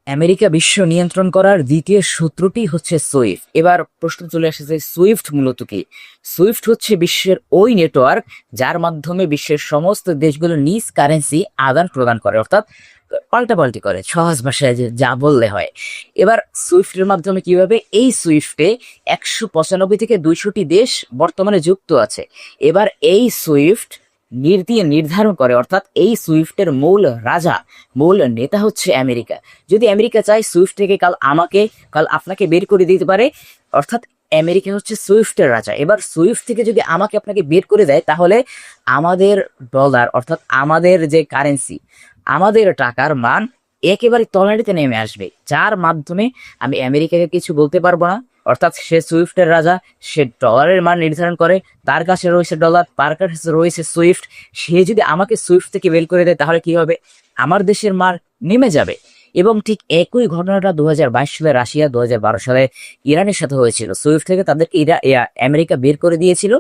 America বিশ্ব নিয়ন্ত্রণ করার দ্বিতীয় সূত্রটি হচ্ছে সুইফট। এবার প্রশ্ন চলে আসে যে সুইফট মূলত কি? সুইফট হচ্ছে বিশ্বের ওই নেটওয়ার্ক যার মাধ্যমে বিশ্বের সমস্ত দেশগুলো নিজ কারেন্সি আদান প্রদান করে, অর্থাৎ পাল্টাপাল্টি করে, সহজ ভাষায় যা বললে হয়। এবার সুইফটের মাধ্যমে কিভাবে? এই সুইফটে 195 থেকে 200টি দেশ বর্তমানে যুক্ত আছে। এবার এই সুইফট নির্ধারণ করে, অর্থাৎ এই সুইফটের মূল রাজা, মূল নেতা হচ্ছে আমেরিকা। যদি আমেরিকা চায় সুইফট থেকে কাল আপনাকে বের করে দিতে পারে, অর্থাৎ আমেরিকা হচ্ছে সুইফটের রাজা। এবার সুইফট থেকে যদি আপনাকে বের করে দেয়, তাহলে আমাদের ডলার, অর্থাৎ আমাদের যে কারেন্সি, আমাদের টাকার মান একেবারে তলানিতে নেমে আসবে, যার মাধ্যমে আমি আমেরিকাকে কিছু বলতে পারবো না। অর্থাৎ সে সুইফটের রাজা, সে ডলারের মান নির্ধারণ করে, তার কাছে রয়েছে ডলার, তার কাছে রয়েছে সুইফট। সে যদি আমাকে সুইফট থেকে বের করে দেয়, তাহলে কি হবে? আমার দেশের মান নেমে যাবে। এবং ঠিক একই ঘটনাটা 2022 সালে রাশিয়া, 2012 সালে ইরানের সাথে হয়েছিল। সুইফট থেকে তাদেরকে আমেরিকা বের করে দিয়েছিল।